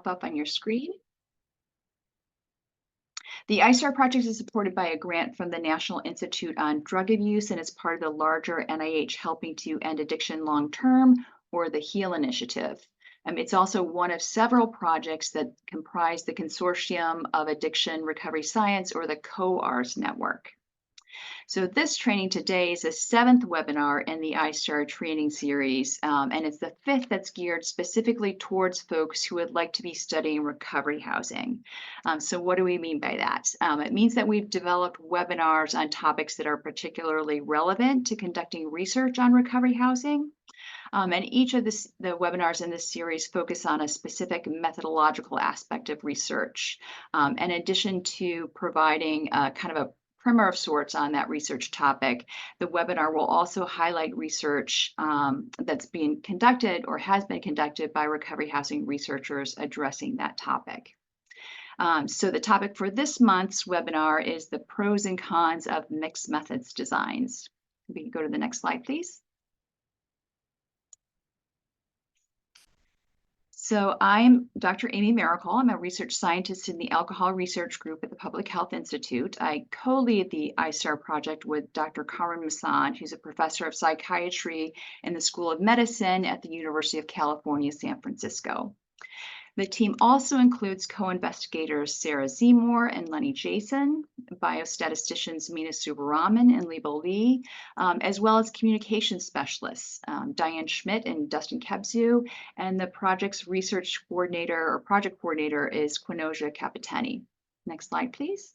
up on your screen. The I-STARR project is supported by a grant from the National Institute on Drug Abuse and is part of the larger NIH Helping to End Addiction Long Term, or the HEAL initiative. It's also one of several projects that comprise the Consortium of Addiction Recovery Science, or the COARS network. So this training today is the 7th webinar in the I-STARR training series, and it's the 5th that's geared specifically towards folks who would like to be studying recovery housing. So what do we mean by that? It means that we've developed webinars on topics that are particularly relevant to conducting research on recovery housing. And each of the webinars in this series focus on a specific methodological aspect of research, in addition to providing kind of a primer of sorts on that research topic. The webinar will also highlight research that's being conducted or has been conducted by recovery housing researchers addressing that topic. So the topic for this month's webinar is the pros and cons of mixed methods designs. We can go to the next slide, please. So I'm Dr. Amy Miracle. I'm a research scientist in the Alcohol Research Group at the Public Health Institute. I co-lead the I-STARR project with Dr. Carmen Masson, who's a professor of psychiatry in the School of Medicine at the University of California, San Francisco. The team also includes co-investigators Sarah Zemore and Lenny Jason, biostatisticians Mina Subbaraman and Libo Lee, as well as communication specialists Diane Schmidt and Dustin Kebzu, and the project's research coordinator or project coordinator is Quinoja Capitani. Next slide, please.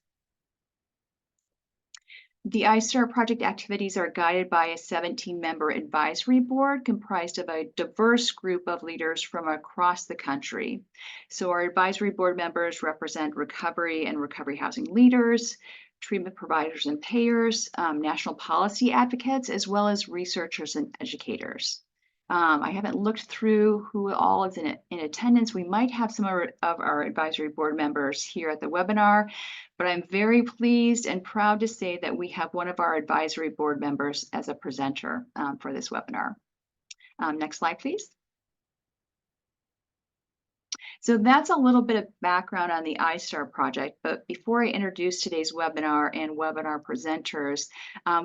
The I-STARR project activities are guided by a 17-member advisory board comprised of a diverse group of leaders from across the country. So our advisory board members represent recovery and recovery housing leaders, treatment providers and payers, national policy advocates, as well as researchers and educators. I haven't looked through who all is in attendance. We might have some of our advisory board members here at the webinar, but I'm very pleased and proud to say that we have one of our advisory board members as a presenter for this webinar. Next slide, please. So that's a little bit of background on the I-STARR project, but before I introduce today's webinar and webinar presenters,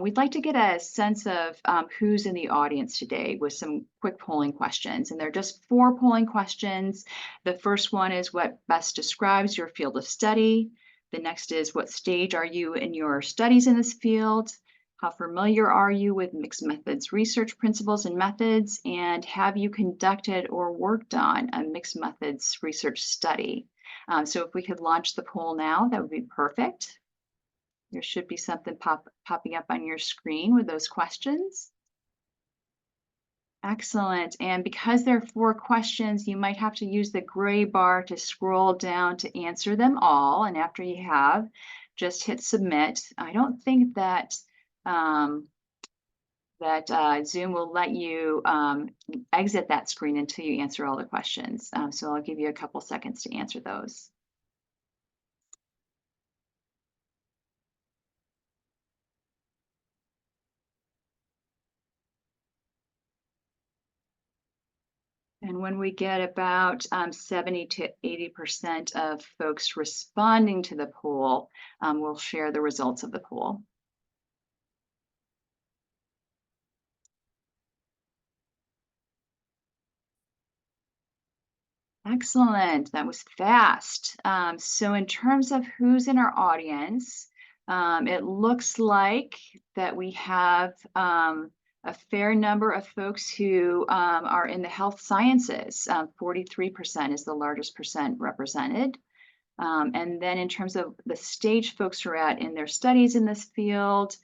we'd like to get a sense of who's in the audience today with some quick polling questions. And they're just 4 polling questions. The first one is, what best describes your field of study? The next is, what stage are you in your studies in this field? How familiar are you with mixed methods research principles and methods? And have you conducted or worked on a mixed methods research study? So if we could launch the poll now, that would be perfect. There should be something popping up on your screen with those questions. Excellent. And because there are 4 questions, you might have to use the gray bar to scroll down to answer them all. And after you have, just hit submit. I don't think that Zoom will let you exit that screen until you answer all the questions. So I'll give you a couple seconds to answer those. And when we get about 70 to 80% of folks responding to the poll, we'll share the results of the poll. Excellent, that was fast. So in terms of who's in our audience, it looks like that we have a fair number of folks who are in the health sciences. 43% is the largest percent represented. And then in terms of the stage folks are at in their studies in this field,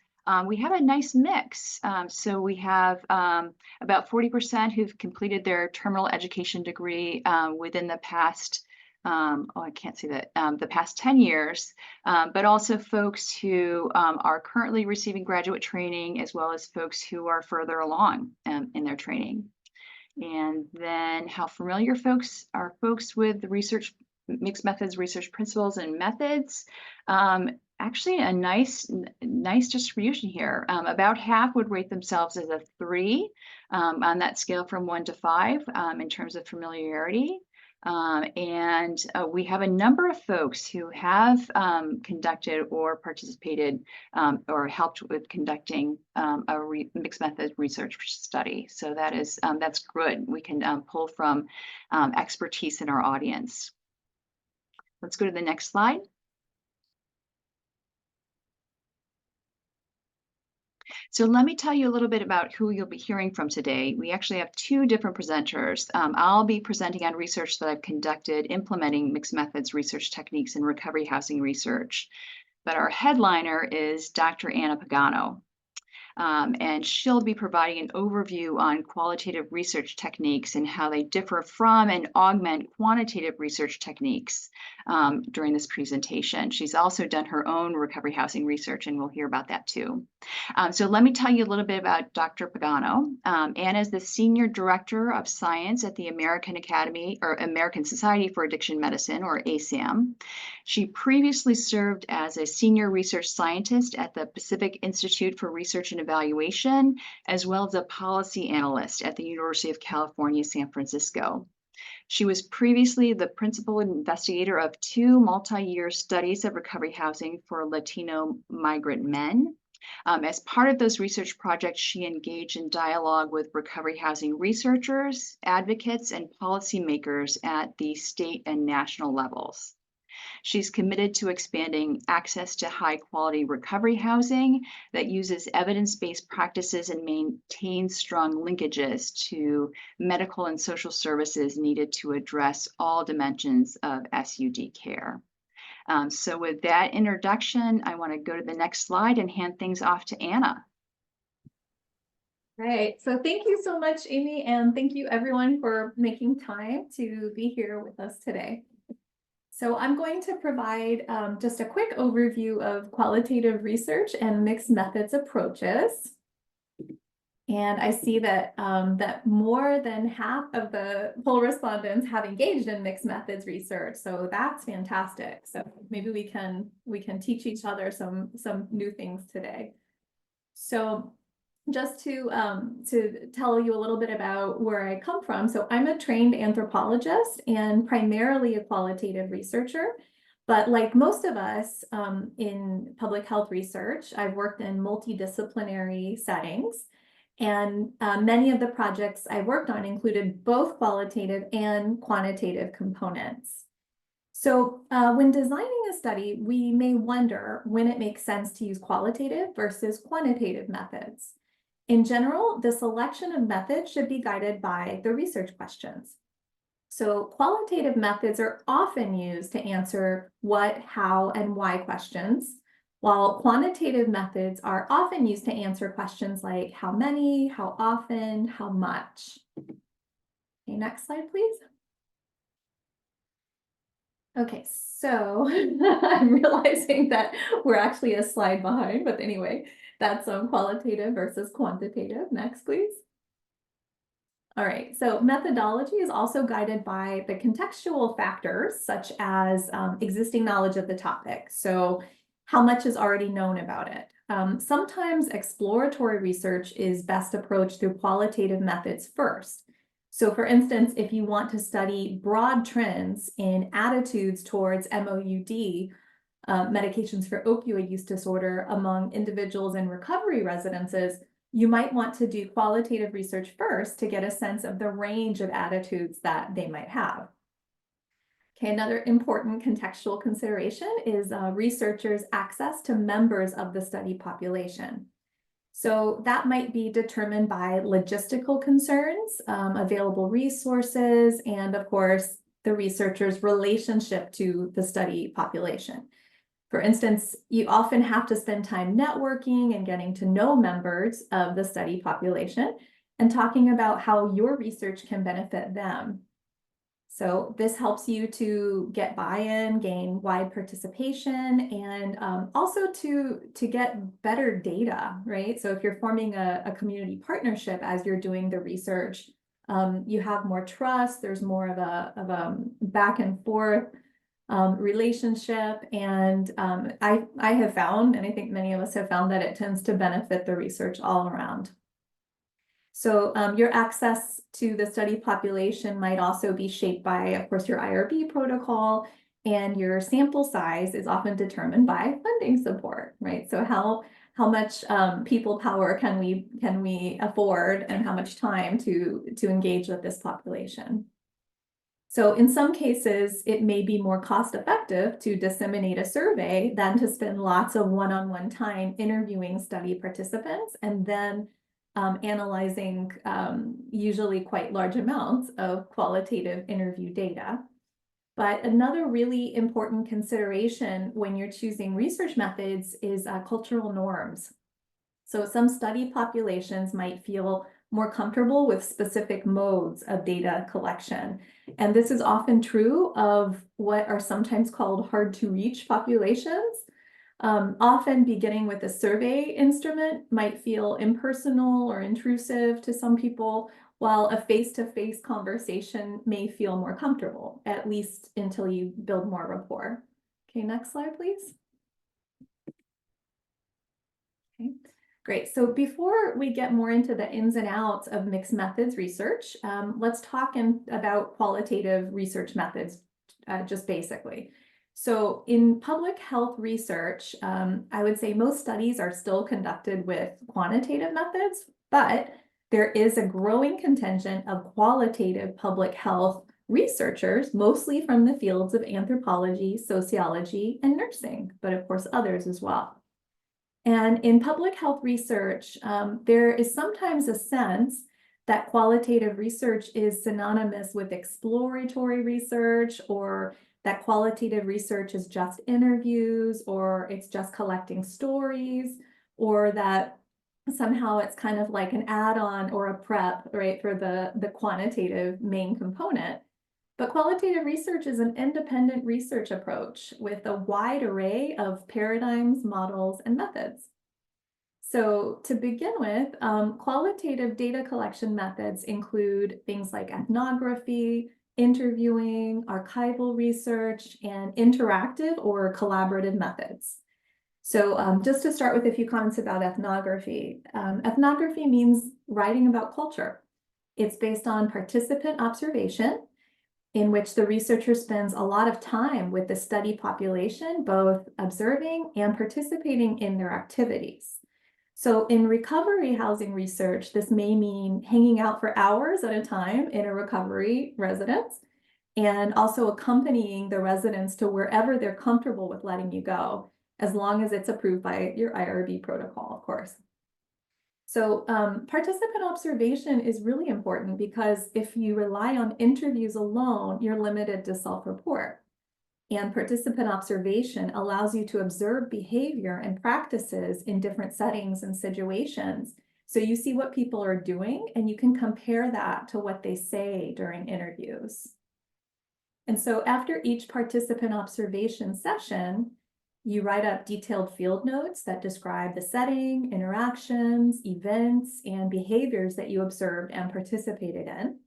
we have a nice mix. So we have about 40% who've completed their terminal education degree within the past, I can't see that, the past 10 years, but also folks who are currently receiving graduate training, as well as folks who are further along in their training. And then how familiar folks are with the research, mixed methods, research principles and methods. Actually a nice distribution here. About half would rate themselves as a 3 on that scale from 1 to 5 in terms of familiarity. We have a number of folks who have conducted or participated or helped with conducting a mixed method research study. So that's good. We can pull from expertise in our audience. Let's go to the next slide. So let me tell you a little bit about who you'll be hearing from today. We actually have two different presenters. I'll be presenting on research that I've conducted implementing mixed methods research techniques in recovery housing research. But our headliner is Dr. Anna Pagano. And she'll be providing an overview on qualitative research techniques and how they differ from and augment quantitative research techniques during this presentation. She's also done her own recovery housing research, and we'll hear about that too. So let me tell you a little bit about Dr. Pagano. Anna is the Senior Director of Science at the American Academy or American Society for Addiction Medicine, or ASAM. She previously served as a Senior Research Scientist at the Pacific Institute for Research and Evaluation, as well as a policy analyst at the University of California, San Francisco. She was previously the principal investigator of two multi-year studies of recovery housing for Latino migrant men. As part of those research projects, she engaged in dialogue with recovery housing researchers, advocates, and policymakers at the state and national levels. She's committed to expanding access to high-quality recovery housing that uses evidence-based practices and maintains strong linkages to medical and social services needed to address all dimensions of SUD care. So with that introduction, I want to go to the next slide and hand things off to Anna. Right. So thank you so much, Amy, and thank you everyone for making time to be here with us today. So I'm going to provide just a quick overview of qualitative research and mixed methods approaches. And I see that that more than half of the poll respondents have engaged in mixed methods research. So that's fantastic. So maybe we can teach each other some new things today. So just to tell you a little bit about where I come from. So I'm a trained anthropologist and primarily a qualitative researcher. But like most of us in public health research, I've worked in multidisciplinary settings. And many of the projects I worked on included both qualitative and quantitative components. So when designing a study, we may wonder when it makes sense to use qualitative versus quantitative methods. In general, the selection of methods should be guided by the research questions. So qualitative methods are often used to answer what, how, and why questions, while quantitative methods are often used to answer questions like how many, how often, how much. Okay, next slide, please. Okay, so I'm realizing that we're actually a slide behind, but anyway, that's qualitative versus quantitative. Next, please. All right, so methodology is also guided by the contextual factors, such as existing knowledge of the topic. So how much is already known about it? Sometimes exploratory research is best approached through qualitative methods first. So for instance, if you want to study broad trends in attitudes towards MOUD, medications for opioid use disorder among individuals in recovery residences, you might want to do qualitative research first to get a sense of the range of attitudes that they might have. Okay, another important contextual consideration is researchers' access to members of the study population. So that might be determined by logistical concerns, available resources, and of course, the researcher's relationship to the study population. For instance, you often have to spend time networking and getting to know members of the study population and talking about how your research can benefit them. So this helps you to get buy-in, gain wide participation, and also to get better data, right? So if you're forming a community partnership as you're doing the research, you have more trust, there's more of a back and forth relationship. And I have found, and I think many of us have found, that it tends to benefit the research all around. So your access to the study population might also be shaped by, of course, your IRB protocol, and your sample size is often determined by funding support, right? So how much people power can we afford, and how much time to engage with this population. So in some cases, it may be more cost effective to disseminate a survey than to spend lots of one-on-one time interviewing study participants and then analyzing usually quite large amounts of qualitative interview data. But another really important consideration when you're choosing research methods is cultural norms. So some study populations might feel more comfortable with specific modes of data collection. And this is often true of what are sometimes called hard to reach populations. Often beginning with a survey instrument might feel impersonal or intrusive to some people, while a face-to-face conversation may feel more comfortable, at least until you build more rapport. Okay, next slide, please. Okay. Great. So before we get more into the ins and outs of mixed methods research, let's talk about qualitative research methods, just basically. So in public health research, I would say most studies are still conducted with quantitative methods, but there is a growing contingent of qualitative public health researchers, mostly from the fields of anthropology, sociology, and nursing, but of course others as well. And in public health research, there is sometimes a sense that qualitative research is synonymous with exploratory research, or that qualitative research is just interviews, or it's just collecting stories, or that somehow it's kind of like an add-on or a prep, right, for the quantitative main component. But qualitative research is an independent research approach with a wide array of paradigms, models, and methods. So to begin with, qualitative data collection methods include things like ethnography, interviewing, archival research, and interactive or collaborative methods. So just to start with a few comments about ethnography. Ethnography means writing about culture. It's based on participant observation, in which the researcher spends a lot of time with the study population, both observing and participating in their activities. So in recovery housing research, this may mean hanging out for hours at a time in a recovery residence, and also accompanying the residents to wherever they're comfortable with letting you go, as long as it's approved by your IRB protocol, of course. So participant observation is really important, because if you rely on interviews alone, you're limited to self-report. And participant observation allows you to observe behavior and practices in different settings and situations. So you see what people are doing, and you can compare that to what they say during interviews. And so after each participant observation session, you write up detailed field notes that describe the setting, interactions, events, and behaviors that you observed and participated in.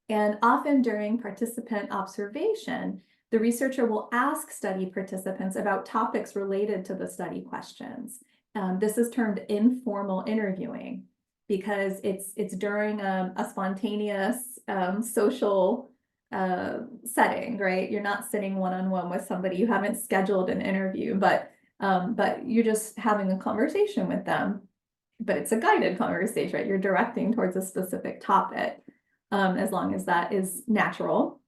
And often during participant observation, the researcher will ask study participants about topics related to the study questions. This is termed informal interviewing, because it's during a spontaneous social setting, right? You're not sitting one-on-one with somebody, you haven't scheduled an interview, but you're just having a conversation with them. But it's a guided conversation, right? You're directing towards a specific topic, as long as that is natural,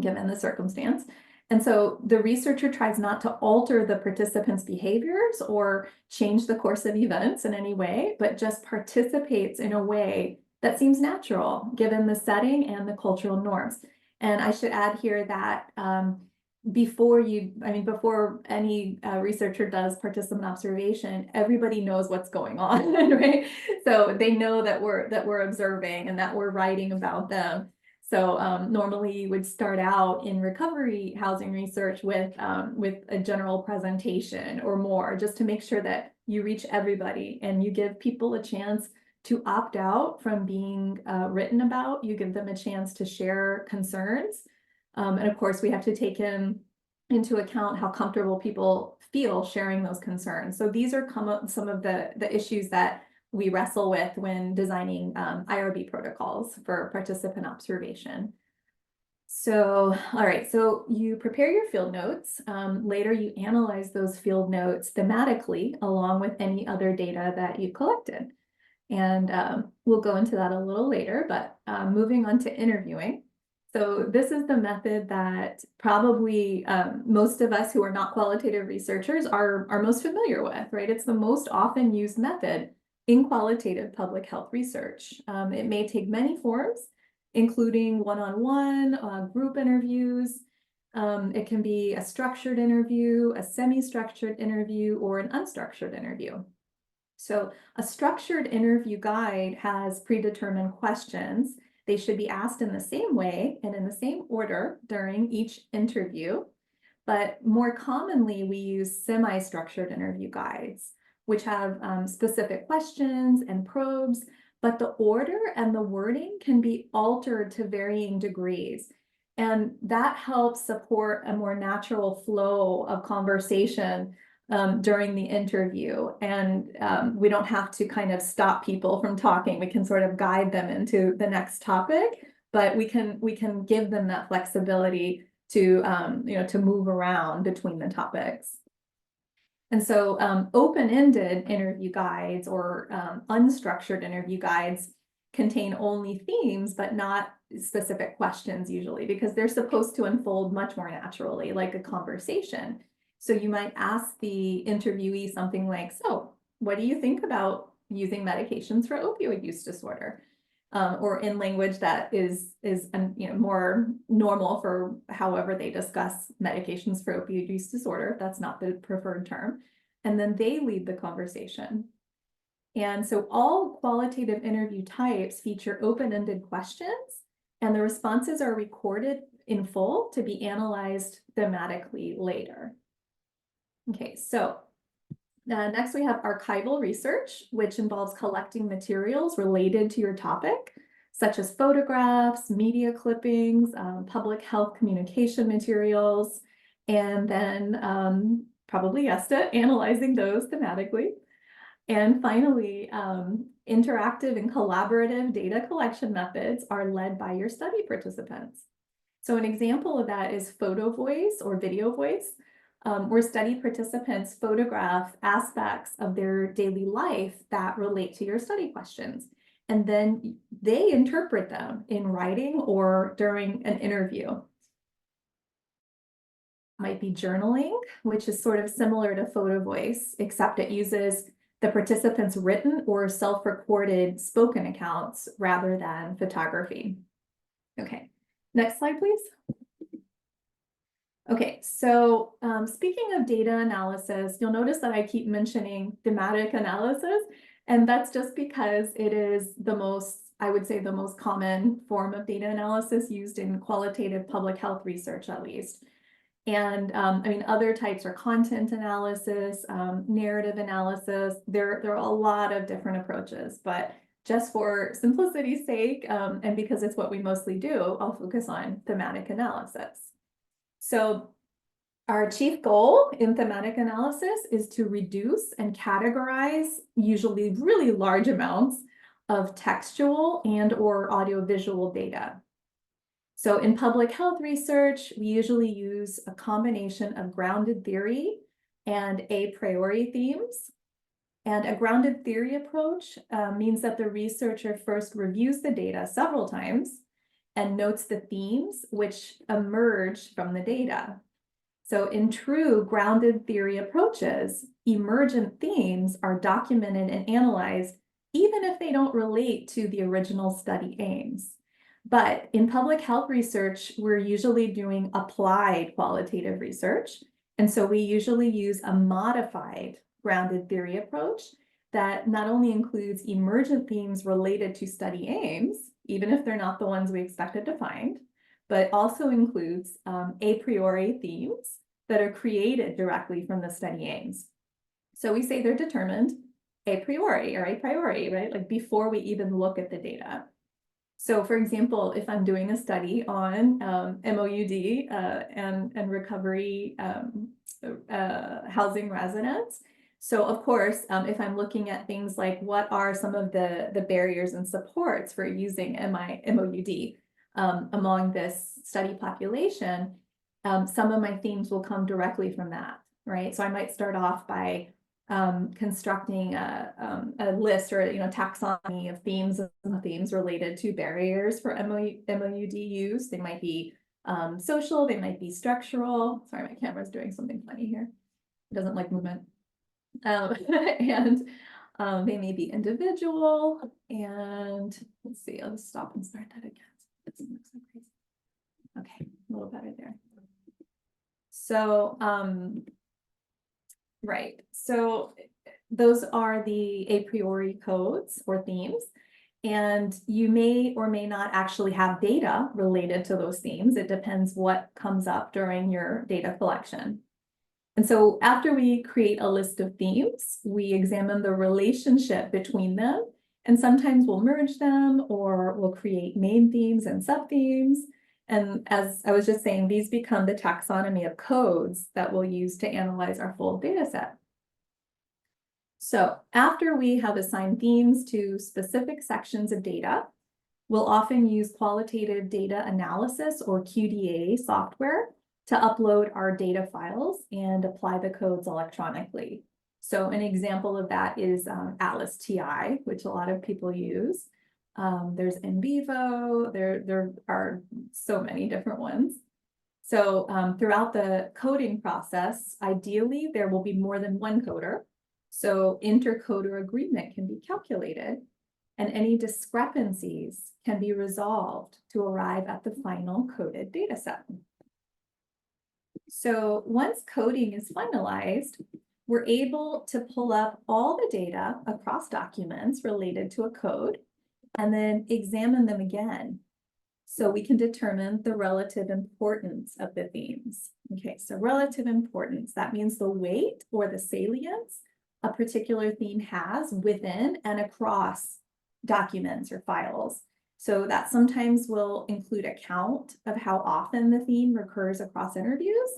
given the circumstance. And so the researcher tries not to alter the participants' behaviors or change the course of events in any way, but just participates in a way that seems natural, given the setting and the cultural norms. And I should add here that before any researcher does participant observation, everybody knows what's going on, right? So they know that we're observing and that we're writing about them. So normally you would start out in recovery housing research with a general presentation or more, just to make sure that you reach everybody and you give people a chance to opt out from being written about. You give them a chance to share concerns. And of course, we have to take into account how comfortable people feel sharing those concerns. So these are some of the issues that we wrestle with when designing IRB protocols for participant observation. So, all right, so you prepare your field notes. Later, you analyze those field notes thematically along with any other data that you collected. And we'll go into that a little later, but moving on to interviewing. So this is the method that probably most of us who are not qualitative researchers are most familiar with, right? It's the most often used method in qualitative public health research. It may take many forms, including one-on-one, group interviews. It can be a structured interview, a semi-structured interview, or an unstructured interview. So a structured interview guide has predetermined questions. They should be asked in the same way and in the same order during each interview. But more commonly, we use semi-structured interview guides, which have specific questions and probes, but the order and the wording can be altered to varying degrees. And that helps support a more natural flow of conversation during the interview. And we don't have to kind of stop people from talking. We can sort of guide them into the next topic, but we can give them that flexibility to to move around between the topics. And so open-ended interview guides or unstructured interview guides contain only themes, but not specific questions usually, because they're supposed to unfold much more naturally, like a conversation. So you might ask the interviewee something like, so what do you think about using medications for opioid use disorder? Or in language that is more normal for however they discuss medications for opioid use disorder, if that's not the preferred term. And then they lead the conversation. And so all qualitative interview types feature open-ended questions, and the responses are recorded in full to be analyzed thematically later. Okay, so next we have archival research, which involves collecting materials related to your topic, such as photographs, media clippings, public health communication materials, and then probably guessed it, analyzing those thematically. And finally, interactive and collaborative data collection methods are led by your study participants. So an example of that is photo voice or video voice, where study participants photograph aspects of their daily life that relate to your study questions. And then they interpret them in writing or during an interview. Might be journaling, which is sort of similar to photo voice, except it uses the participants' written or self-recorded spoken accounts rather than photography. Okay, next slide, please. Okay, so speaking of data analysis, you'll notice that I keep mentioning thematic analysis, and that's just because it is the most, I would say, the most common form of data analysis used in qualitative public health research, at least. And I mean, other types are content analysis, narrative analysis. There are a lot of different approaches, but just for simplicity's sake, and because it's what we mostly do, I'll focus on thematic analysis. So our chief goal in thematic analysis is to reduce and categorize usually really large amounts of textual and or audiovisual data. So in public health research, we usually use a combination of grounded theory and a priori themes. And a grounded theory approach means that the researcher first reviews the data several times and notes the themes which emerge from the data. So in true grounded theory approaches, emergent themes are documented and analyzed even if they don't relate to the original study aims. But in public health research, we're usually doing applied qualitative research. And so we usually use a modified grounded theory approach that not only includes emergent themes related to study aims, even if they're not the ones we expected to find, but also includes a priori themes that are created directly from the study aims. So we say they're determined a priori, right? Like before we even look at the data. So for example, if I'm doing a study on MOUD and recovery housing residents, So of course, if I'm looking at things like what are some of the barriers and supports for using MOUD among this study population, some of my themes will come directly from that, right? So I might start off by constructing a list or taxonomy of themes and themes related to barriers for MOUD use. They might be social, they might be structural. Sorry, my camera's doing something funny here. It doesn't like movement. And they may be individual, and let's see, I'll just stop and start that again. It doesn't look so crazy. Okay, a little better there. So, right, so those are the a priori codes or themes, and you may or may not actually have data related to those themes. It depends what comes up during your data collection. And so after we create a list of themes, we examine the relationship between them, and sometimes we'll merge them or we'll create main themes and sub-themes. And as I was just saying, these become the taxonomy of codes that we'll use to analyze our full data set. So after we have assigned themes to specific sections of data, we'll often use qualitative data analysis or QDA software to upload our data files and apply the codes electronically. So an example of that is Atlas TI, which a lot of people use. There's NVivo, there are so many different ones. So throughout the coding process, ideally, there will be more than one coder. So intercoder agreement can be calculated, and any discrepancies can be resolved to arrive at the final coded data set. So once coding is finalized, we're able to pull up all the data across documents related to a code and then examine them again, so we can determine the relative importance of the themes. Okay, so relative importance, that means the weight or the salience a particular theme has within and across documents or files. So that sometimes will include a count of how often the theme recurs across interviews,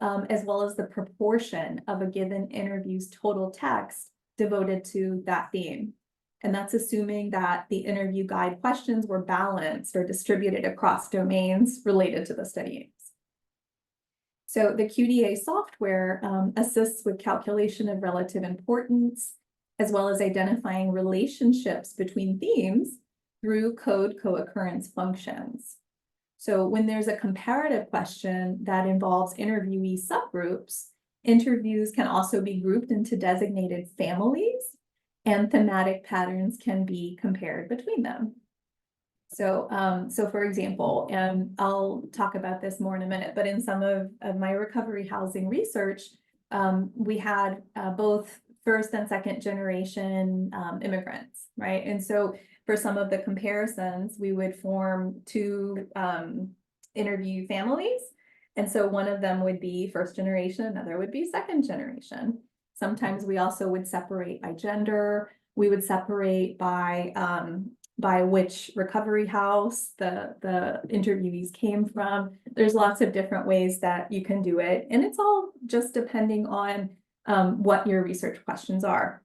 as well as the proportion of a given interview's total text devoted to that theme. And that's assuming that the interview guide questions were balanced or distributed across domains related to the study aims. So the QDA software assists with calculation of relative importance, as well as identifying relationships between themes through code co-occurrence functions. So when there's a comparative question that involves interviewee subgroups, interviews can also be grouped into designated families, and thematic patterns can be compared between them. So, for example, and I'll talk about this more in a minute, but in some of my recovery housing research, we had both first and second generation immigrants, right? And so for some of the comparisons, we would form two interview families. And so one of them would be first generation, another would be second generation. Sometimes we also would separate by gender. We would separate by which recovery house the interviewees came from. There's lots of different ways that you can do it. And it's all just depending on what your research questions are.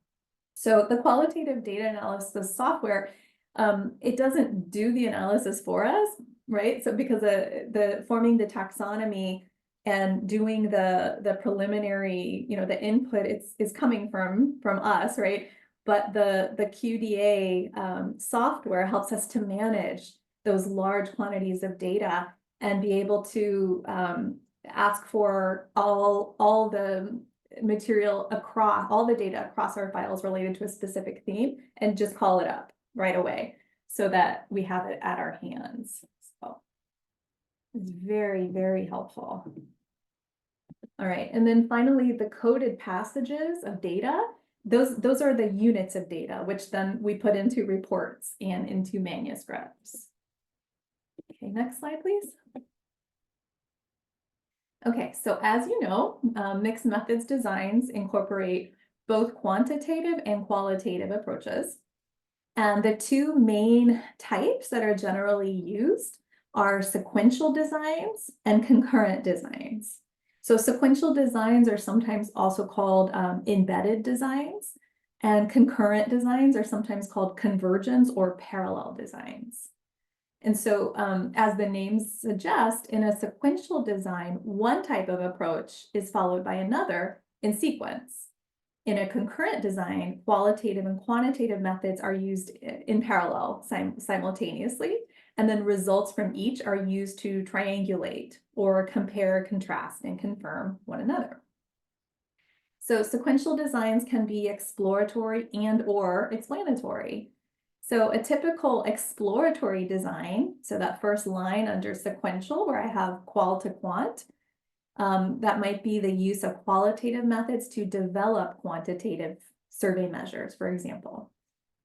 So the qualitative data analysis software, it doesn't do the analysis for us, right? So because the forming the taxonomy and doing the preliminary, the input is coming from us, right? But the QDA software helps us to manage those large quantities of data and be able to ask for all the material across, all the data across our files related to a specific theme, and just call it up right away so that we have it at our hands. So it's very, very helpful. All right, and then finally, the coded passages of data. Those are the units of data, which then we put into reports and into manuscripts. Okay, next slide, please. Okay, so as you know, mixed methods designs incorporate both quantitative and qualitative approaches. And the two main types that are generally used are sequential designs and concurrent designs. So sequential designs are sometimes also called embedded designs, and concurrent designs are sometimes called convergence or parallel designs. And so, as the names suggest, in a sequential design, one type of approach is followed by another in sequence. In a concurrent design, qualitative and quantitative methods are used in parallel simultaneously, and then results from each are used to triangulate or compare, contrast, and confirm one another. So sequential designs can be exploratory and or explanatory. So a typical exploratory design, so that first line under sequential where I have qual to quant, that might be the use of qualitative methods to develop quantitative survey measures, for example.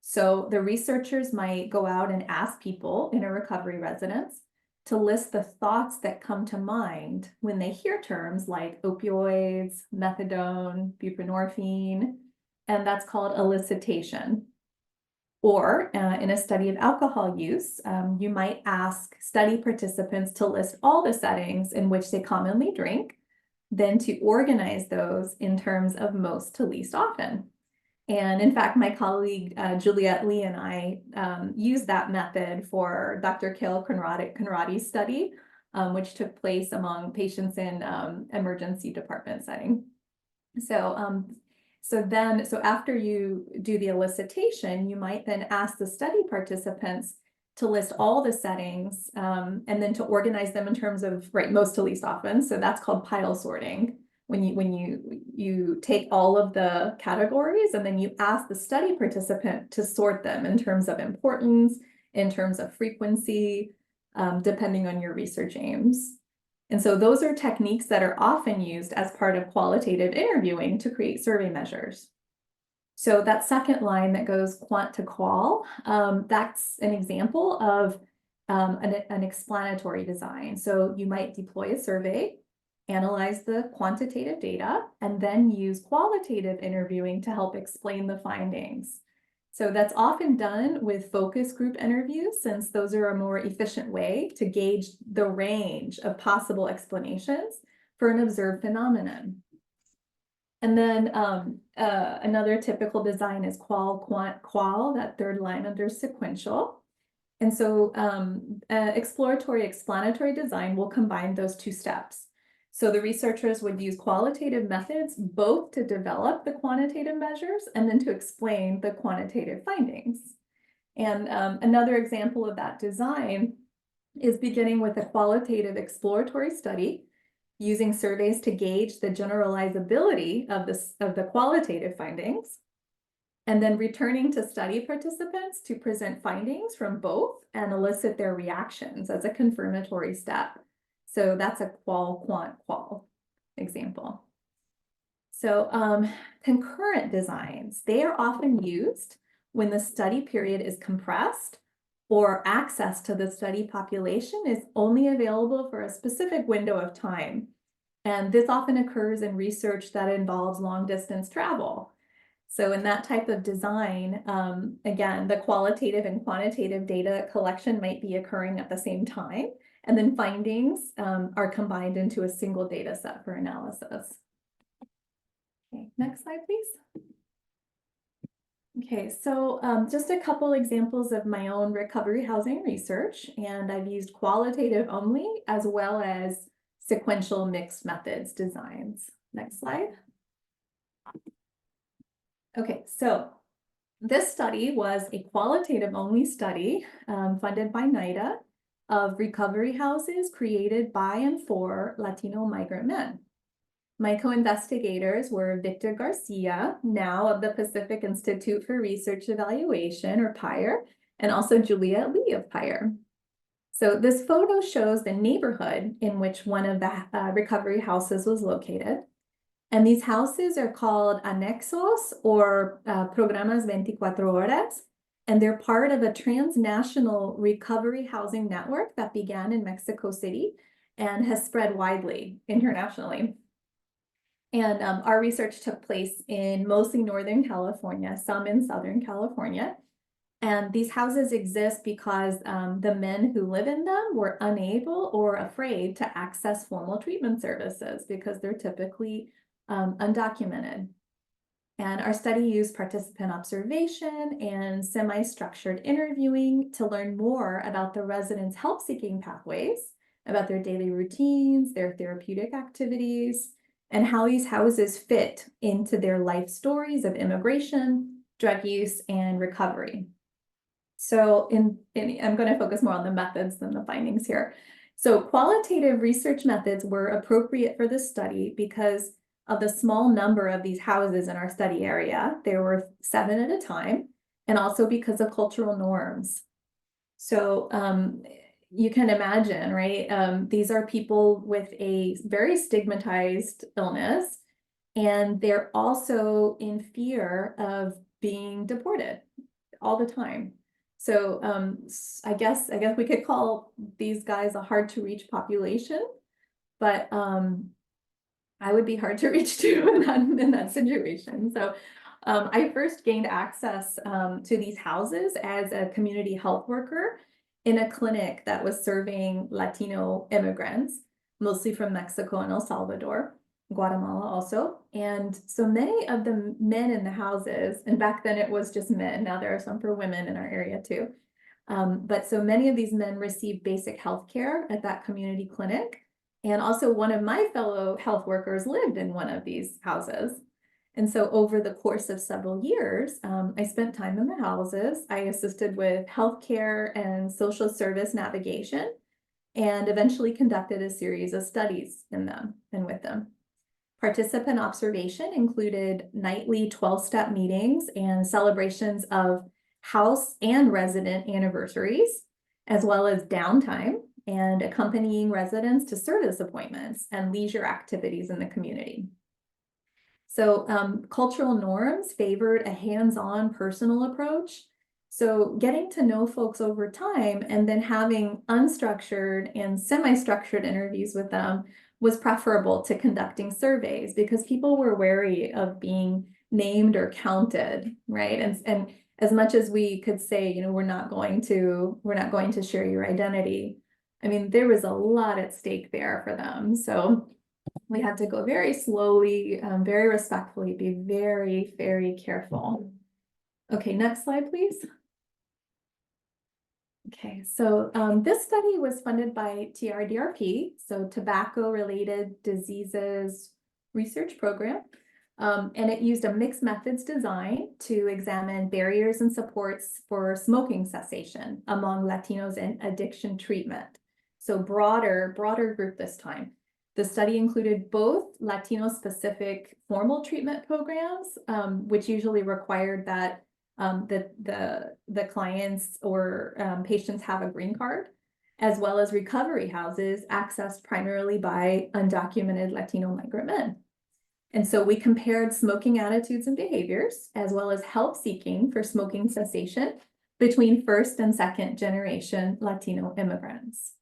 So the researchers might go out and ask people in a recovery residence to list the thoughts that come to mind when they hear terms like opioids, methadone, buprenorphine, and that's called elicitation. Or in a study of alcohol use, you might ask study participants to list all the settings in which they commonly drink, then to organize those in terms of most to least often. And in fact, my colleague Juliette Lee and I used that method for Dr. Kale Conrady's study, which took place among patients in emergency department setting. So after you do the elicitation, you might then ask the study participants to list all the settings and then to organize them in terms of most to least often. So that's called pile sorting. When you take all of the categories and then you ask the study participant to sort them in terms of importance, in terms of frequency, depending on your research aims. And so those are techniques that are often used as part of qualitative interviewing to create survey measures. So that second line that goes quant to qual, that's an example of an explanatory design. So you might deploy a survey, analyze the quantitative data, and then use qualitative interviewing to help explain the findings. So that's often done with focus group interviews, since those are a more efficient way to gauge the range of possible explanations for an observed phenomenon. And then another typical design is qual, quant, qual, that third line under sequential. And so exploratory explanatory design will combine those two steps. So the researchers would use qualitative methods both to develop the quantitative measures and then to explain the quantitative findings. And another example of that design is beginning with a qualitative exploratory study using surveys to gauge the generalizability of the qualitative findings, and then returning to study participants to present findings from both and elicit their reactions as a confirmatory step. So that's a qual, quant, qual example. So concurrent designs, they are often used when the study period is compressed or access to the study population is only available for a specific window of time. And this often occurs in research that involves long distance travel. So in that type of design, again, the qualitative and quantitative data collection might be occurring at the same time, and then findings are combined into a single data set for analysis. Okay, next slide, please. Okay, so just a couple examples of my own recovery housing research, and I've used qualitative only as well as sequential mixed methods designs. Next slide. Okay, so this study was a qualitative only study funded by NIDA of recovery houses created by and for Latino migrant men. My co-investigators were Victor Garcia, now of the Pacific Institute for Research Evaluation, or PIRE, and also Juliette Lee of PIRE. So this photo shows the neighborhood in which one of the recovery houses was located. And these houses are called anexos or programas 24 horas, and they're part of a transnational recovery housing network that began in Mexico City and has spread widely internationally. And our research took place in mostly Northern California, some in Southern California. And these houses exist because the men who live in them were unable or afraid to access formal treatment services because they're typically undocumented. And our study used participant observation and semi-structured interviewing to learn more about the residents' help-seeking pathways, about their daily routines, their therapeutic activities, and how these houses fit into their life stories of immigration, drug use, and recovery. So I'm going to focus more on the methods than the findings here. So qualitative research methods were appropriate for this study because of the small number of these houses in our study area. There were 7 at a time, and also because of cultural norms. So you can imagine, right? These are people with a very stigmatized illness, and they're also in fear of being deported all the time. So I guess we could call these guys a hard to reach population, but I would be hard to reach too in that situation. So I first gained access to these houses as a community health worker in a clinic that was serving Latino immigrants, mostly from Mexico and El Salvador, Guatemala also. And so many of the men in the houses, and back then it was just men, now there are some for women in our area too. But so many of these men received basic health care at that community clinic. And also one of my fellow health workers lived in one of these houses. And so over the course of several years, I spent time in the houses. I assisted with healthcare and social service navigation, and eventually conducted a series of studies in them and with them. Participant observation included nightly 12-step meetings and celebrations of house and resident anniversaries, as well as downtime and accompanying residents to service appointments and leisure activities in the community. So cultural norms favored a hands-on personal approach. So getting to know folks over time and then having unstructured and semi-structured interviews with them was preferable to conducting surveys because people were wary of being named or counted, right? And as much as we could say, you know, we're not going to share your identity. I mean, there was a lot at stake there for them. So we had to go very slowly, very respectfully, be very, very careful. Okay, next slide, please. Okay, so this study was funded by TRDRP, so Tobacco-Related Diseases Research Program, and it used a mixed methods design to examine barriers and supports for smoking cessation among Latinos in addiction treatment. So broader group this time. The study included both Latino-specific formal treatment programs, which usually required that the clients or patients have a green card, as well as recovery houses accessed primarily by undocumented Latino migrant men. And so we compared smoking attitudes and behaviors, as well as help seeking for smoking cessation between first and second generation Latino immigrants.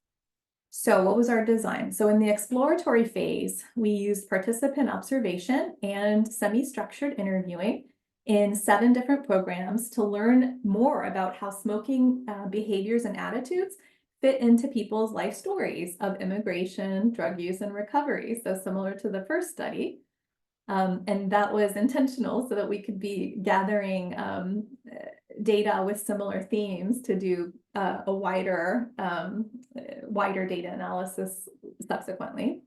So what was our design? So in the exploratory phase, we used participant observation and semi-structured interviewing in 7 different programs to learn more about how smoking behaviors and attitudes fit into people's life stories of immigration, drug use, and recovery. So similar to the first study. And that was intentional so that we could be gathering data with similar themes to do a wider data analysis subsequently.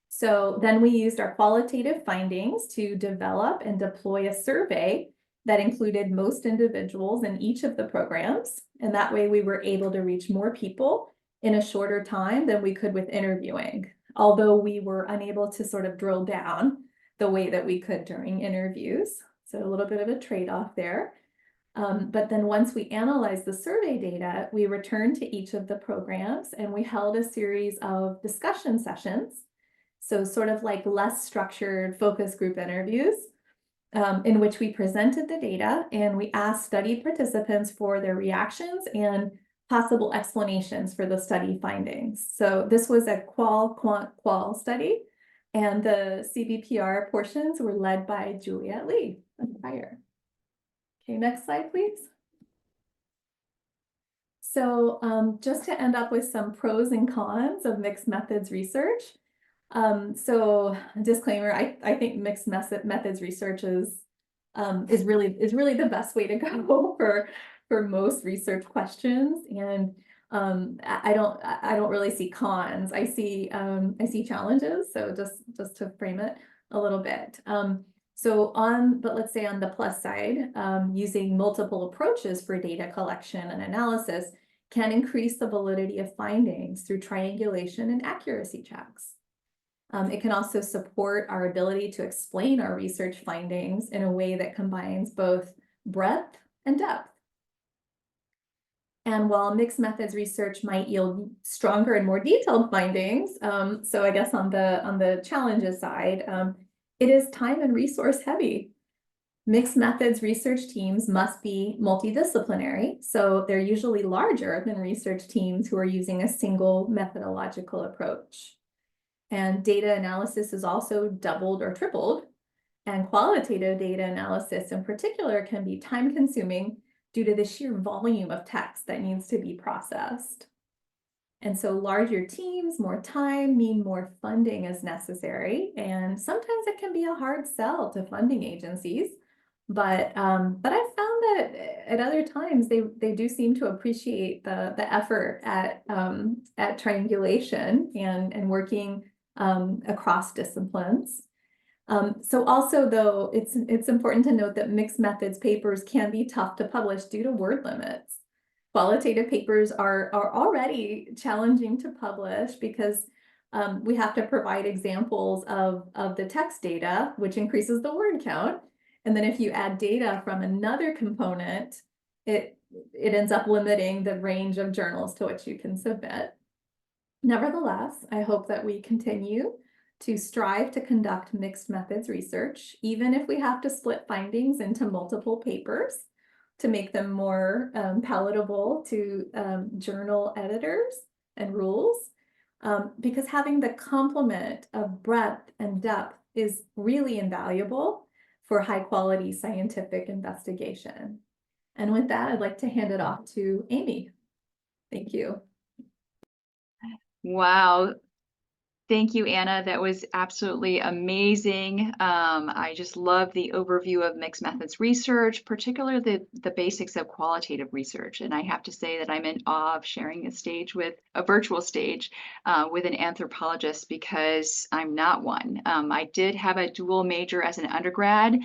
So then we used our qualitative findings to develop and deploy a survey that included most individuals in each of the programs. And that way we were able to reach more people in a shorter time than we could with interviewing, although we were unable to sort of drill down the way that we could during interviews. So a little bit of a trade-off there. But then once we analyzed the survey data, we returned to each of the programs and we held a series of discussion sessions. So sort of like less structured focus group interviews in which we presented the data and we asked study participants for their reactions and possible explanations for the study findings. So this was a qual study, and the CBPR portions were led by Juliet Lee. Okay, next slide, please. So just to end up with some pros and cons of mixed methods research. So disclaimer, I think mixed methods research is really the best way to go for most research questions. And I don't really see cons. I see challenges. So just to frame it a little bit. But let's say on the plus side, using multiple approaches for data collection and analysis can increase the validity of findings through triangulation and accuracy checks. It can also support our ability to explain our research findings in a way that combines both breadth and depth. And while mixed methods research might yield stronger and more detailed findings, so I guess on the challenges side, it is time and resource heavy. Mixed methods research teams must be multidisciplinary, so they're usually larger than research teams who are using a single methodological approach. And data analysis is also doubled or tripled, and qualitative data analysis in particular can be time-consuming due to the sheer volume of text that needs to be processed. And so larger teams, more time mean more funding is necessary. And sometimes it can be a hard sell to funding agencies. But I've found that at other times they do seem to appreciate the effort at triangulation and working across disciplines. So also, though, it's important to note that mixed methods papers can be tough to publish due to word limits. Qualitative papers are already challenging to publish because we have to provide examples of the text data, which increases the word count. And then if you add data from another component, it ends up limiting the range of journals to which you can submit. Nevertheless, I hope that we continue to strive to conduct mixed methods research, even if we have to split findings into multiple papers to make them more palatable to journal editors and rules, because having the complement of breadth and depth is really invaluable for high quality scientific investigation. And with that, I'd like to hand it off to Amy. Thank you. Wow. Thank you, Anna. That was absolutely amazing. I just love the overview of mixed methods research, particularly the basics of qualitative research. And I have to say that I'm in awe of sharing a virtual stage with an anthropologist because I'm not one. I did have a dual major as an undergrad,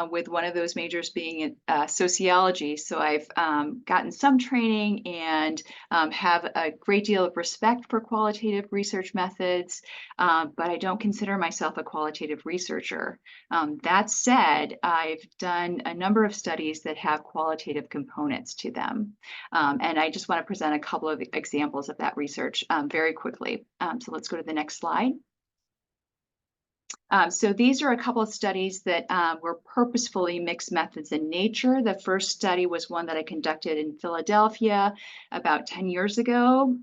with one of those majors being sociology. So I've gotten some training and have a great deal of respect for qualitative research methods. But I don't consider myself a qualitative researcher. That said, I've done a number of studies that have qualitative components to them. And I just want to present a couple of examples of that research very quickly. So let's go to the next slide. So these are a couple of studies that were purposefully mixed methods in nature. The first study was one that I conducted in Philadelphia about 10 years ago.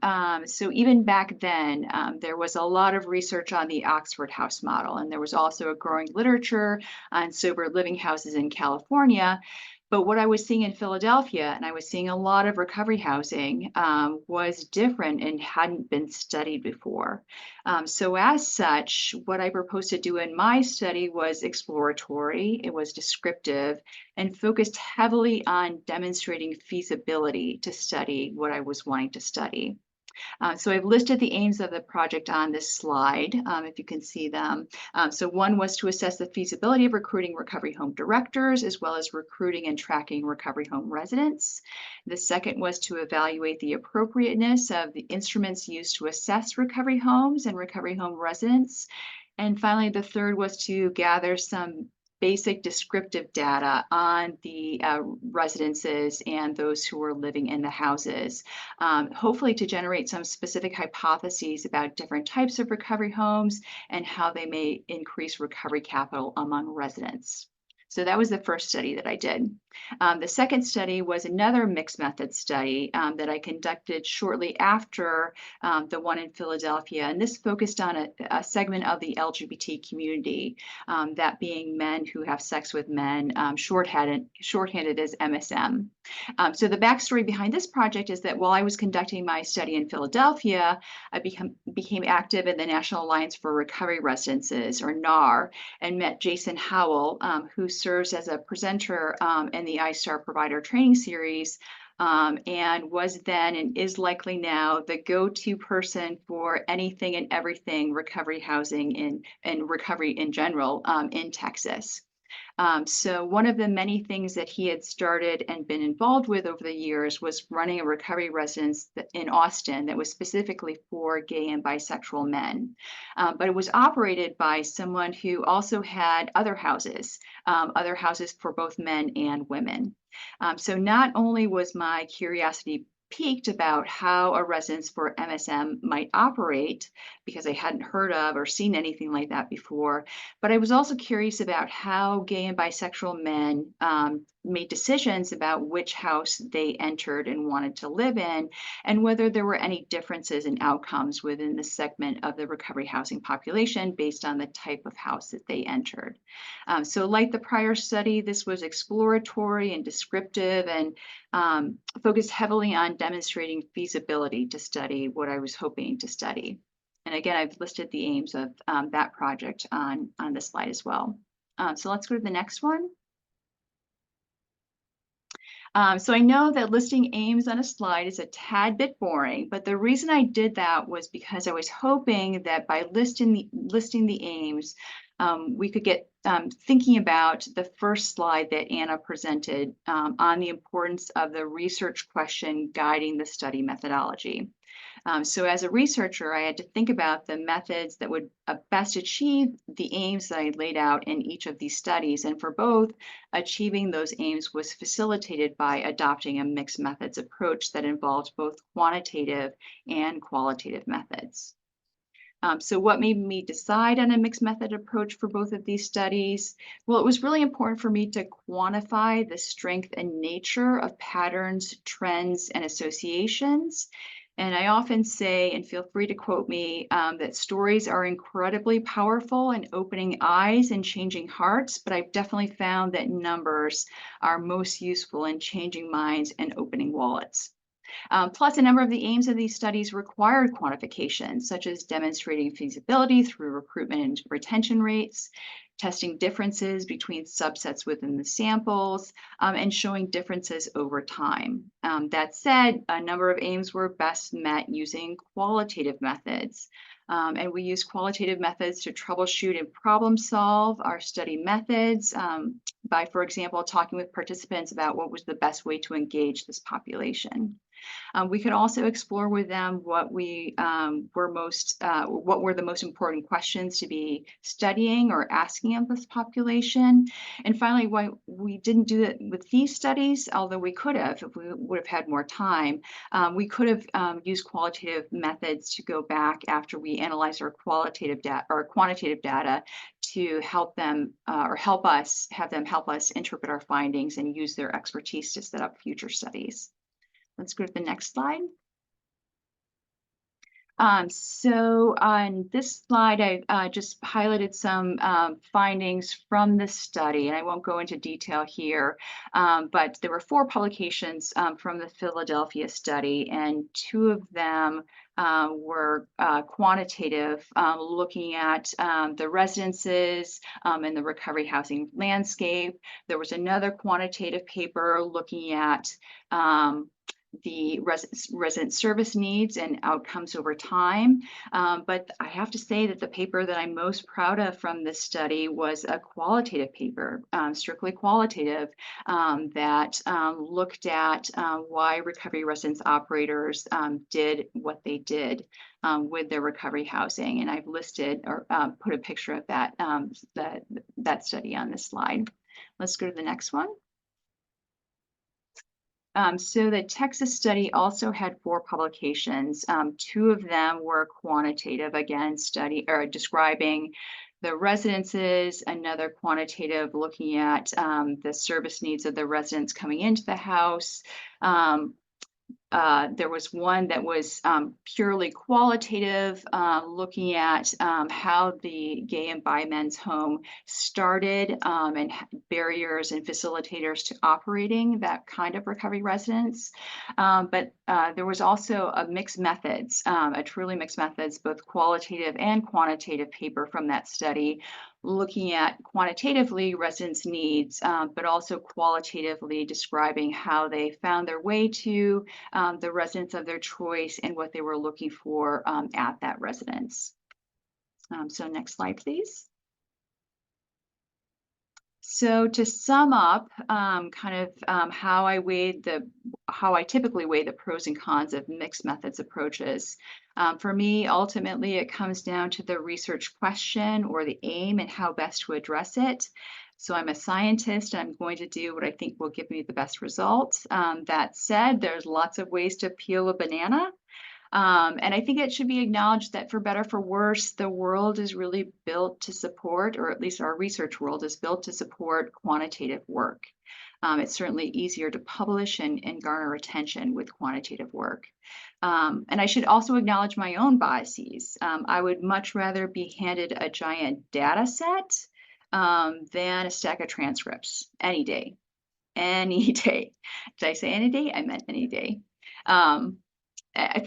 So even back then, there was a lot of research on the Oxford House model, and there was also a growing literature on sober living houses in California. But what I was seeing in Philadelphia, and I was seeing a lot of recovery housing, was different and hadn't been studied before. So as such, what I proposed to do in my study was exploratory, it was descriptive, and focused heavily on demonstrating feasibility to study what I was wanting to study. So I've listed the aims of the project on this slide, if you can see them. So one was to assess the feasibility of recruiting recovery home directors, as well as recruiting and tracking recovery home residents. The second was to evaluate the appropriateness of the instruments used to assess recovery homes and recovery home residents. And finally, the third was to gather some basic descriptive data on the residences and those who were living in the houses, hopefully to generate some specific hypotheses about different types of recovery homes and how they may increase recovery capital among residents. So that was the first study that I did. The second study was another mixed method study that I conducted shortly after the one in Philadelphia, and this focused on a segment of the LGBT community, that being men who have sex with men, shorthanded as MSM. So the backstory behind this project is that while I was conducting my study in Philadelphia, I became active in the National Alliance for Recovery Residences, or NAR, and met Jason Howell, who serves as a presenter in the I-STARR Provider Training Series, and was then and is likely now the go-to person for anything and everything recovery housing and recovery in general in Texas. So one of the many things that he had started and been involved with over the years was running a recovery residence in Austin that was specifically for gay and bisexual men. But it was operated by someone who also had other houses for both men and women. So not only was my curiosity piqued about how a residence for MSM might operate, because I hadn't heard of or seen anything like that before, but I was also curious about how gay and bisexual men made decisions about which house they entered and wanted to live in, and whether there were any differences in outcomes within the segment of the recovery housing population based on the type of house that they entered. So like the prior study, this was exploratory and descriptive and focused heavily on demonstrating feasibility to study what I was hoping to study. And again, I've listed the aims of that project on this slide as well. So let's go to the next one. So I know that listing aims on a slide is a tad bit boring, but the reason I did that was because I was hoping that by listing the aims, we could get thinking about the first slide that Anna presented on the importance of the research question guiding the study methodology. So as a researcher, I had to think about the methods that would best achieve the aims that I laid out in each of these studies. And for both, achieving those aims was facilitated by adopting a mixed methods approach that involved both quantitative and qualitative methods. So what made me decide on a mixed method approach for both of these studies? Well, it was really important for me to quantify the strength and nature of patterns, trends, and associations. And I often say, and feel free to quote me, that stories are incredibly powerful in opening eyes and changing hearts, but I've definitely found that numbers are most useful in changing minds and opening wallets. Plus, a number of the aims of these studies required quantification, such as demonstrating feasibility through recruitment and retention rates, testing differences between subsets within the samples, and showing differences over time. That said, a number of aims were best met using qualitative methods. And we use qualitative methods to troubleshoot and problem solve our study methods by, for example, talking with participants about what was the best way to engage this population. We could also explore with them what were the most important questions to be studying or asking of this population. And finally, why we didn't do it with these studies, although we could have if we would have had more time, we could have used qualitative methods to go back after we analyzed our quantitative data to help them or have them help us interpret our findings and use their expertise to set up future studies. Let's go to the next slide. So on this slide, I just highlighted some findings from the study, and I won't go into detail here, but there were 4 publications from the Philadelphia study, and 2 of them were quantitative, looking at the residences and the recovery housing landscape. There was another quantitative paper looking at the resident service needs and outcomes over time. But I have to say that the paper that I'm most proud of from this study was a qualitative paper, strictly qualitative, that looked at why recovery residence operators did what they did with their recovery housing. And I've listed or put a picture of that study on this slide. Let's go to the next one. So the Texas study also had 4 publications. 2 of them were quantitative, again, describing the residences, another quantitative looking at the service needs of the residents coming into the house. There was one that was purely qualitative, looking at how the gay and bi men's home started, and barriers and facilitators to operating that kind of recovery residence. But there was also a mixed methods, a truly mixed methods, both qualitative and quantitative paper from that study, looking at quantitatively residents' needs, but also qualitatively describing how they found their way to the residence of their choice and what they were looking for at that residence. So next slide, please. So to sum up, how I typically weigh the pros and cons of mixed methods approaches. For me, ultimately, it comes down to the research question or the aim and how best to address it. So I'm a scientist, and I'm going to do what I think will give me the best results. That said, there's lots of ways to peel a banana. And I think it should be acknowledged that for better, for worse, the world is really built to support, or at least our research world is built to support quantitative work. It's certainly easier to publish and garner attention with quantitative work. And I should also acknowledge my own biases. I would much rather be handed a giant data set than a stack of transcripts any day. Any day. Did I say any day? I meant any day.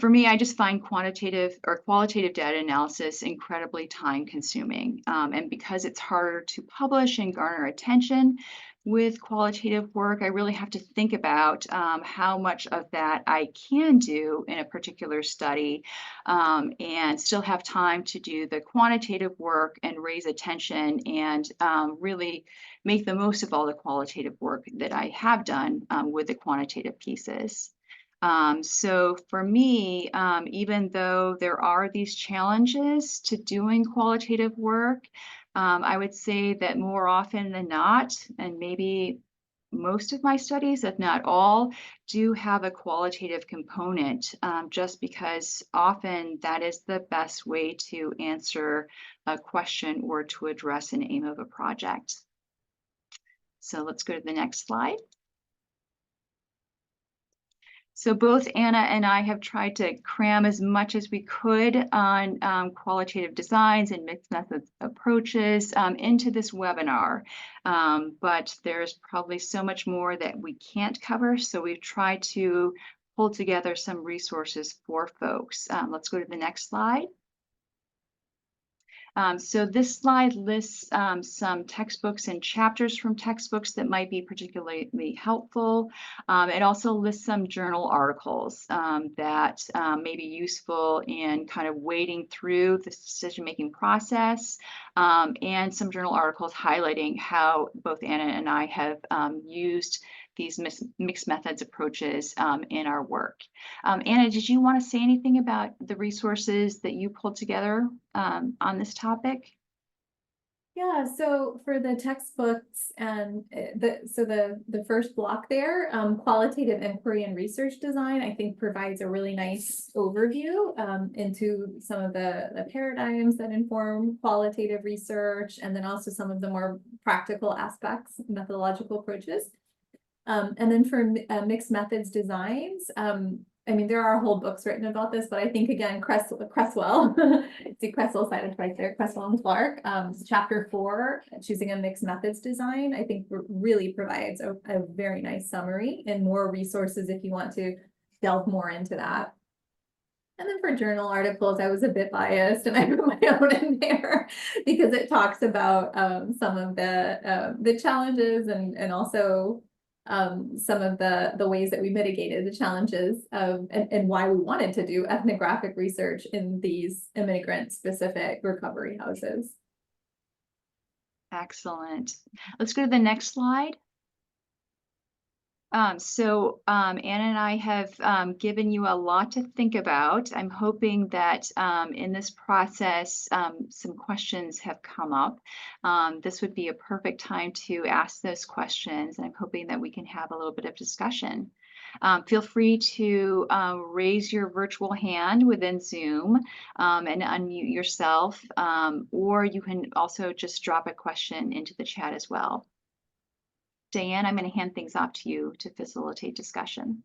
For me, I just find quantitative or qualitative data analysis incredibly time consuming. And because it's harder to publish and garner attention with qualitative work, I really have to think about how much of that I can do in a particular study, and still have time to do the quantitative work and raise attention and really make the most of all the qualitative work that I have done with the quantitative pieces. So for me, even though there are these challenges to doing qualitative work, I would say that more often than not, and maybe most of my studies, if not all, do have a qualitative component, just because often that is the best way to answer a question or to address an aim of a project. So let's go to the next slide. So both Anna and I have tried to cram as much as we could on qualitative designs and mixed methods approaches into this webinar. But there's probably so much more that we can't cover. So we've tried to pull together some resources for folks. Let's go to the next slide. So this slide lists some textbooks and chapters from textbooks that might be particularly helpful. It also lists some journal articles that may be useful in kind of wading through this decision-making process, and some journal articles highlighting how both Anna and I have used these mixed methods approaches in our work. Anna, did you want to say anything about the resources that you pulled together on this topic? Yeah, so for the textbooks and the first block there, qualitative inquiry and research design, I think provides a really nice overview into some of the paradigms that inform qualitative research, and then also some of the more practical aspects, methodological approaches. And then for mixed methods designs, I mean, there are whole books written about this, but I think again, Cresswell, see Cresswell cited right there, Cresswell and Clark, chapter 4, choosing a mixed methods design, I think really provides a very nice summary and more resources if you want to delve more into that. And then for journal articles, I was a bit biased and I put my own in there because it talks about some of the challenges and also some of the ways that we mitigated the challenges and why we wanted to do ethnographic research in these immigrant specific recovery houses. Excellent. Let's go to the next slide. Anna and I have given you a lot to think about. I'm hoping that in this process, some questions have come up. This would be a perfect time to ask those questions, and I'm hoping that we can have a little bit of discussion. Feel free to raise your virtual hand within Zoom and unmute yourself, or you can also just drop a question into the chat as well. Diane, I'm going to hand things off to you to facilitate discussion.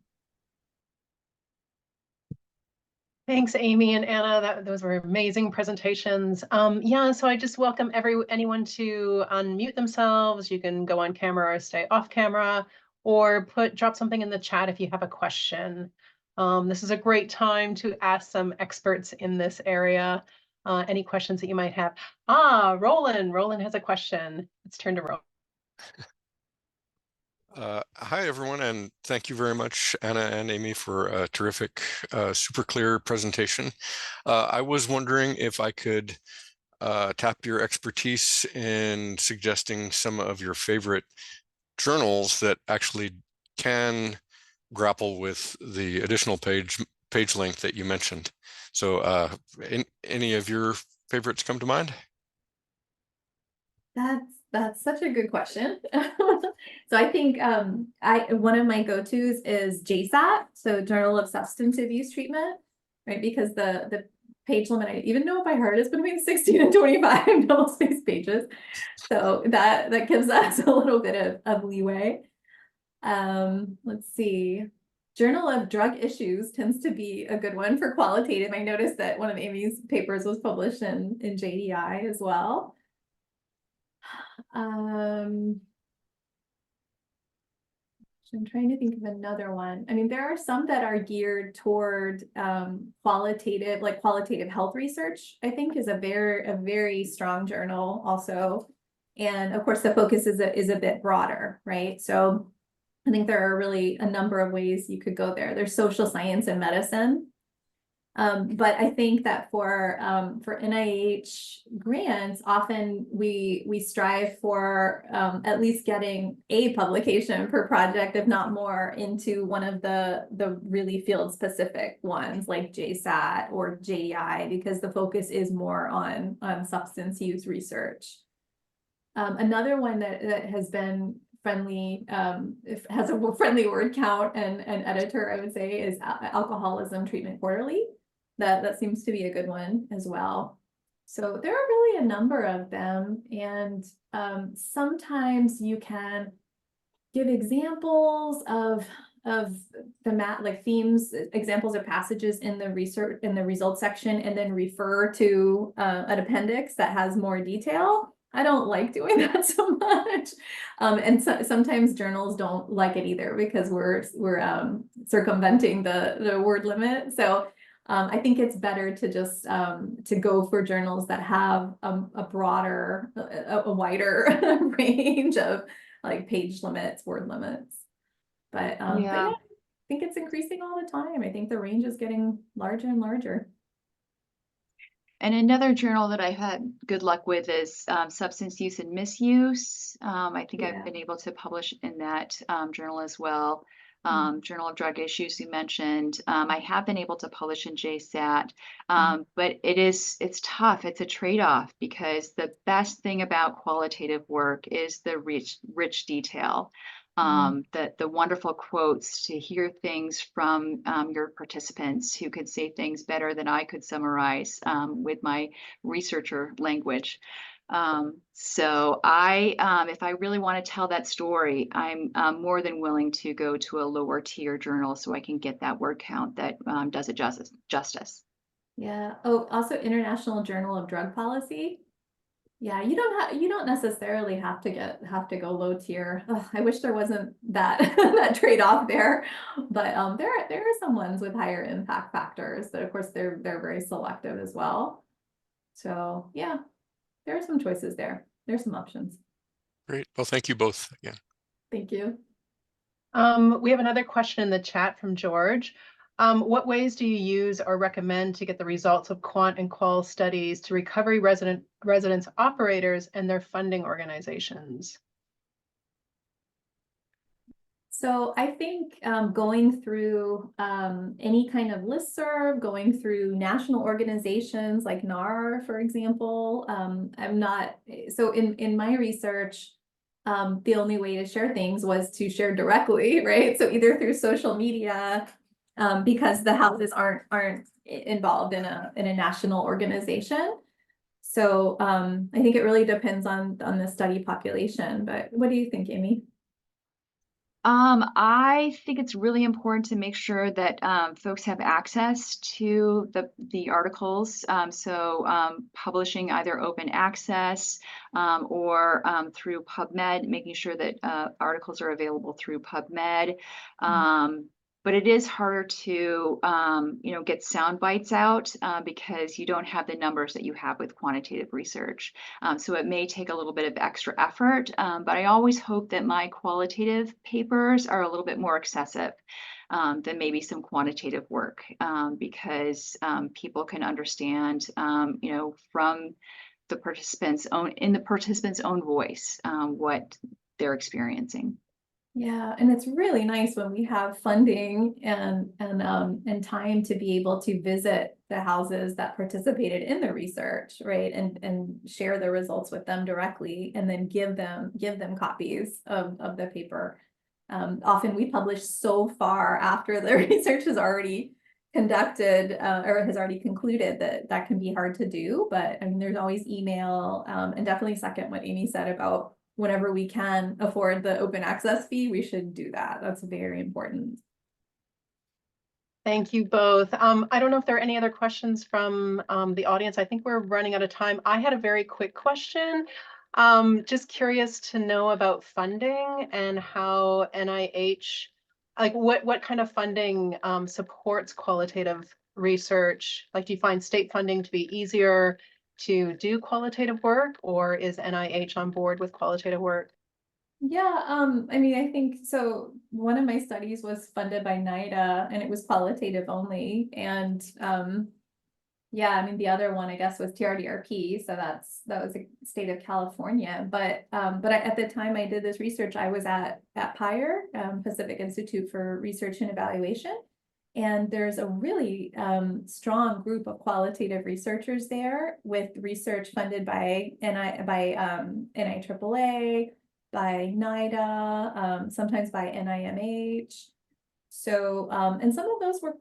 Thanks, Amy and Anna. Those were amazing presentations. Yeah, so I just welcome anyone to unmute themselves. You can go on camera or stay off camera, or drop something in the chat if you have a question. This is a great time to ask some experts in this area any questions that you might have. Roland. Roland has a question. Let's turn to Roland. Hi, everyone, and thank you very much, Anna and Amy, for a terrific, super clear presentation. I was wondering if I could tap your expertise in suggesting some of your favorite journals that actually can grapple with the additional page length that you mentioned. So any of your favorites come to mind? That's such a good question. So I think one of my go-tos is JSAT, so Journal of Substance Abuse Treatment, right? Because the page limit, I even know if I heard, is between 16 and 25 double-spaced pages. So that gives us a little bit of leeway. Let's see. Journal of Drug Issues tends to be a good one for qualitative. I noticed that one of Amy's papers was published in JDI as well. I'm trying to think of another one. I mean, there are some that are geared toward qualitative health research, I think is a very strong journal also. And of course, the focus is a bit broader, right? So I think there are really a number of ways you could go there. There's social science and medicine. But I think that for NIH grants, often we strive for at least getting a publication per project, if not more, into one of the really field specific ones like JSAT or JDI, because the focus is more on substance use research. Another one that has been friendly, has a friendly word count and editor, I would say, is Alcoholism Treatment Quarterly. That seems to be a good one as well. So there are really a number of them, and sometimes you can give examples of themes, examples of passages in the research in the results section, and then refer to an appendix that has more detail. I don't like doing that so much, and sometimes journals don't like it either because we're circumventing the word limit. So. I think it's better to just to go for journals that have a broader, a wider range of like page limits, word limits. But yeah, I think it's increasing all the time. I think the range is getting larger and larger. And another journal that I had good luck with is Substance Use and Misuse. I think I've been able to publish in that journal as well. Journal of Drug Issues you mentioned. I have been able to publish in JSAT, but it's tough. It's a trade-off because the best thing about qualitative work is the rich detail. The wonderful quotes, to hear things from your participants who could say things better than I could summarize with my researcher language. So if I really want to tell that story, I'm more than willing to go to a lower tier journal so I can get that word count that does it justice. Yeah. Oh, also International Journal of Drug Policy. Yeah, you don't necessarily have to go low tier. Ugh, I wish there wasn't that that trade-off there, but there are some ones with higher impact factors, but of course they're very selective as well. So yeah, there are some choices there. There's some options. Great. Well, thank you both again. Thank you. We have another question in the chat from George. What ways do you use or recommend to get the results of quant and qual studies to recovery residence operators and their funding organizations? So I think going through any kind of listserv, going through national organizations like I-STARR, for example, so in my research, the only way to share things was to share directly, right? So either through social media, because the houses aren't involved in a national organization. So I think it really depends on the study population. But what do you think, Amy? I think it's really important to make sure that folks have access to the articles. Publishing either open access or through PubMed, making sure that articles are available through PubMed. But it is harder to get sound bites out because you don't have the numbers that you have with quantitative research. So it may take a little bit of extra effort, but I always hope that my qualitative papers are a little bit more accessible than maybe some quantitative work because people can understand, from the participants' own voice what they're experiencing. Yeah, and it's really nice when we have funding and time to be able to visit the houses that participated in the research, right? And share the results with them directly and then give them copies of the paper. Often we publish so far after the research is already conducted or has already concluded that can be hard to do. But I mean, there's always email and definitely second what Amy said about whenever we can afford the open access fee, we should do that. That's very important. Thank you both. I don't know if there are any other questions from the audience. I think we're running out of time. I had a very quick question. Just curious to know about funding and how NIH, like what kind of funding supports qualitative research? Like, do you find state funding to be easier to do qualitative work, or is NIH on board with qualitative work? Yeah, I mean, I think so. One of my studies was funded by NIDA and it was qualitative only. And yeah, I mean, the other one, I guess, was TRDRP. So that was the state of California. But at the time I did this research, I was at PIRE, Pacific Institute for Research and Evaluation. And there's a really strong group of qualitative researchers there with research funded by NIAAA, by NIDA, sometimes by NIMH. So, and some of those were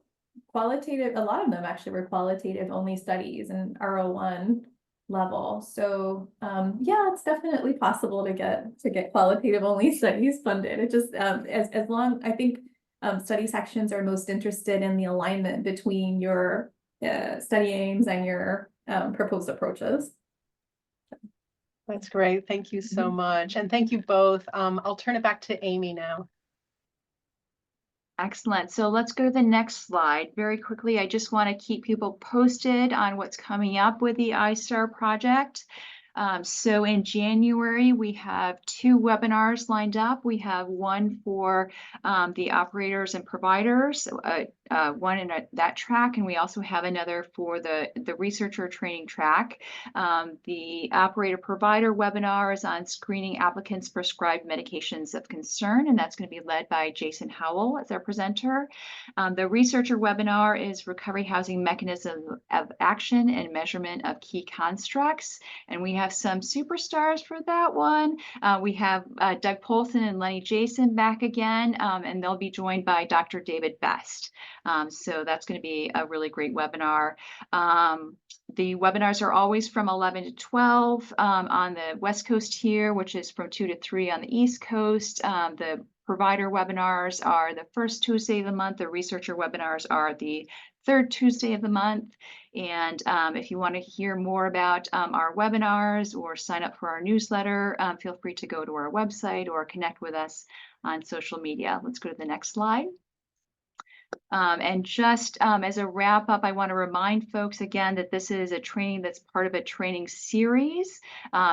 qualitative, a lot of them actually were qualitative only studies and R01 level. So yeah, it's definitely possible to get qualitative only studies funded. It just as long, I think study sections are most interested in the alignment between your study aims and your proposed approaches. That's great. Thank you so much. And thank you both. I'll turn it back to Amy now. Excellent. So let's go to the next slide. Very quickly, I just want to keep people posted on what's coming up with the I-STARR project. So in January, we have 2 webinars lined up. We have one for the operators and providers, one in that track, and we also have another for the researcher training track. The operator provider webinar is on screening applicants' prescribed medications of concern, and that's going to be led by Jason Howell as our presenter. The researcher webinar is recovery housing mechanism of action and measurement of key constructs, and we have some superstars for that one. We have Doug Polson and Lenny Jason back again, and they'll be joined by Dr. David Best. So that's going to be a really great webinar. The webinars are always from 11 to 12 on the West Coast here, which is from 2 to 3 on the East Coast. The provider webinars are the first Tuesday of the month. The researcher webinars are the third Tuesday of the month. And if you want to hear more about our webinars or sign up for our newsletter, feel free to go to our website or connect with us on social media. Let's go to the next slide. And just as a wrap up, I want to remind folks again that this is a training that's part of a training series.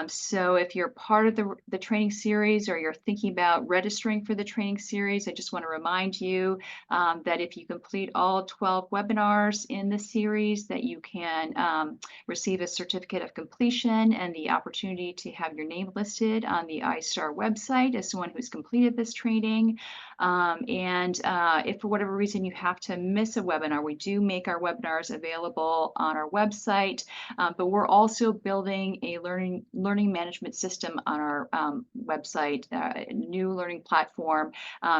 So if you're part of the training series or you're thinking about registering for the training series, I just want to remind you that if you complete all 12 webinars in the series, that you can receive a certificate of completion and the opportunity to have your name listed on the I-STARR website as someone who's completed this training. If for whatever reason you have to miss a webinar, we do make our webinars available on our website, but we're also building a learning management system on our website, a new learning platform,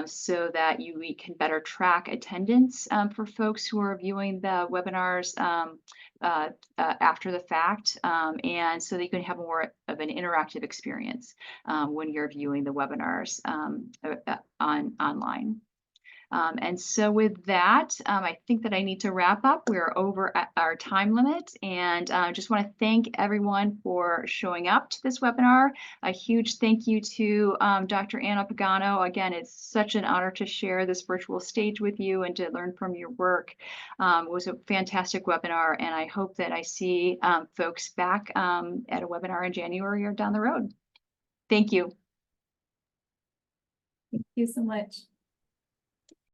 so that we can better track attendance for folks who are viewing the webinars after the fact, and so that you can have more of an interactive experience when you're viewing the webinars online. And so with that, I think that I need to wrap up. We're over at our time limit, and just want to thank everyone for showing up to this webinar. A huge thank you to Dr. Anna Pagano. Again, it's such an honor to share this virtual stage with you and to learn from your work. It was a fantastic webinar, and I hope that I see folks back at a webinar in January or down the road. Thank you. Thank you so much.